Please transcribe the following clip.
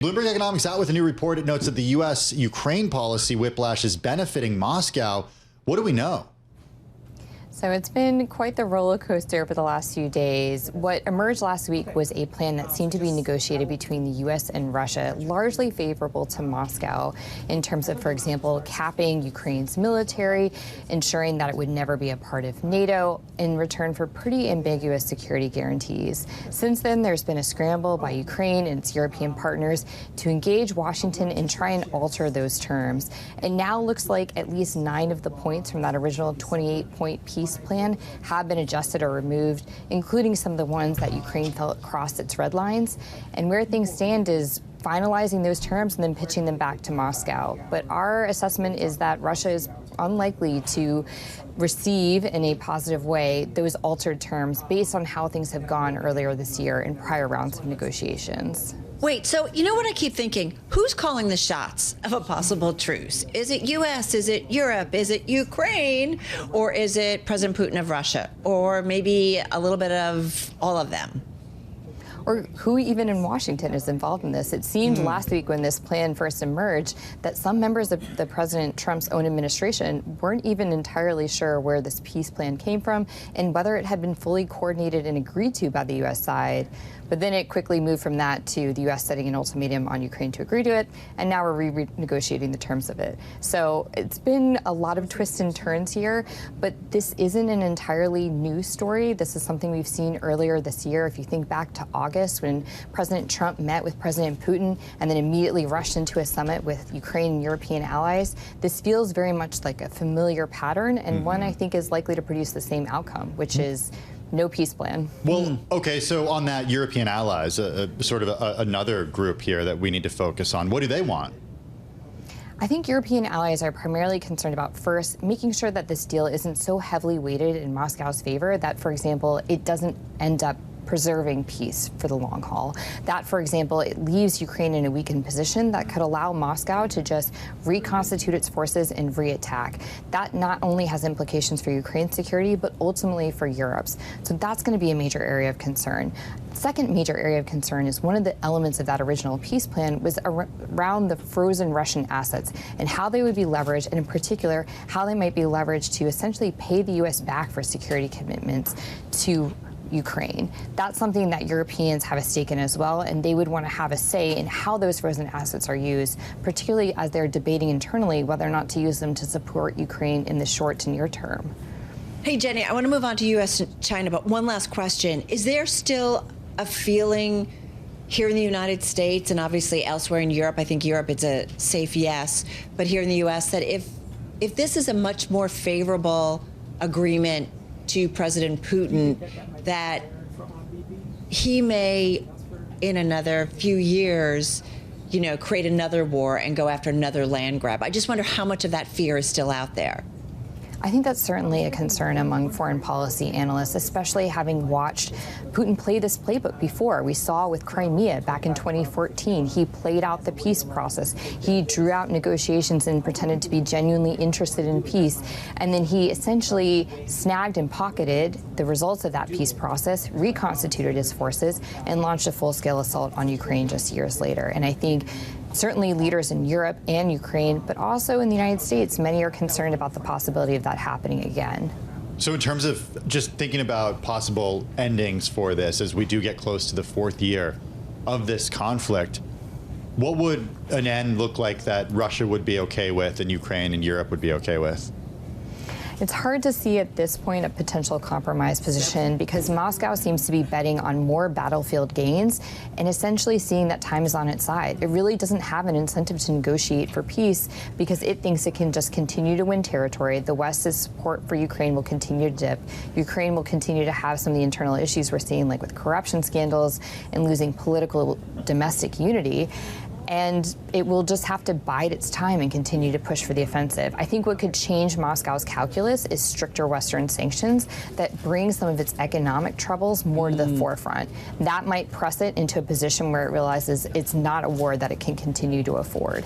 Bloomberg Economics out with a new report. It notes that the U.S.-Ukraine policy whiplash is benefiting Moscow. What do we know? So it's been quite the roller coaster over the last few days. What emerged last week was a plan that seemed to be negotiated between the U.S. and Russia, largely favorable to Moscow in terms of, for example, capping Ukraine's military, ensuring that it would never be a part of NATO, in return for pretty ambiguous security guarantees. Since then, there's been a scramble by Ukraine and its European partners to engage Washington and try and alter those terms. It now looks like at least 9 of the points from that original 28-point peace plan have been adjusted or removed, including some of the ones that Ukraine felt crossed its red lines. And where things stand is finalizing those terms and then pitching them back to Moscow. But our assessment is that Russia is unlikely to receive in a positive way those altered terms based on how things have gone earlier this year in prior rounds of negotiations. Wait, so you know what I keep thinking? Who's calling the shots of a possible truce? Is it U.S.? Is it Europe? Is it Ukraine? Or is it President Putin of Russia? Or maybe a little bit of all of them? Or who even in Washington is involved in this? It seemed last week when this plan first emerged that some members of the President Trump's own administration weren't even entirely sure where this peace plan came from and whether it had been fully coordinated and agreed to by the U.S. side. But then it quickly moved from that to the U.S. setting an ultimatum on Ukraine to agree to it, and now we're renegotiating the terms of it. So it's been a lot of twists and turns here, but this isn't an entirely new story. This is something we've seen earlier this year. If you think back to August when President Trump met with President Putin and then immediately rushed into a summit with Ukraine and European allies, this feels very much like a familiar pattern and one I think is likely to produce the same outcome, which is no peace plan. Well, okay, so on that, European allies, sort of another group here that we need to focus on. What do they want? I think European allies are primarily concerned about, first, making sure that this deal isn't so heavily weighted in Moscow's favor that, for example, it doesn't end up preserving peace for the long haul. That, for example, it leaves Ukraine in a weakened position that could allow Moscow to just reconstitute its forces and re-attack. That not only has implications for Ukraine's security, but ultimately for Europe's. So that's going to be a major area of concern. Second major area of concern is one of the elements of that original peace plan was around the frozen Russian assets and how they would be leveraged, and in particular, how they might be leveraged to essentially pay the U.S. back for security commitments to Ukraine. That's something that Europeans have a stake in as well, and they would want to have a say in how those frozen assets are used, particularly as they're debating internally whether or not to use them to support Ukraine in the short to near term. Hey, Jenny, I want to move on to U.S. and China, but one last question. Is there still a feeling here in the United States and obviously elsewhere in Europe, I think Europe it's a safe yes, but here in the U.S. that if this is a much more favorable agreement to President Putin, that he may, in another few years, create another war and go after another land grab? I just wonder how much of that fear is still out there. I think that's certainly a concern among foreign policy analysts, especially having watched Putin play this playbook before. We saw with Crimea back in 2014. He played out the peace process. He drew out negotiations and pretended to be genuinely interested in peace. And then he essentially snagged and pocketed the results of that peace process, reconstituted his forces, and launched a full-scale assault on Ukraine just years later. And I think certainly leaders in Europe and Ukraine, but also in the United States, many are concerned about the possibility of that happening again. So in terms of just thinking about possible endings for this, as we do get close to the 4th year of this conflict, what would an end look like that Russia would be okay with and Ukraine and Europe would be okay with? It's hard to see at this point a potential compromise position because Moscow seems to be betting on more battlefield gains and essentially seeing that time is on its side. It really doesn't have an incentive to negotiate for peace because it thinks it can just continue to win territory. The West's support for Ukraine will continue to dip. Ukraine will continue to have some of the internal issues we're seeing, like with corruption scandals and losing political domestic unity. And it will just have to bide its time and continue to push for the offensive. I think what could change Moscow's calculus is stricter Western sanctions that bring some of its economic troubles more to the forefront. That might press it into a position where it realizes it's not a war that it can continue to afford.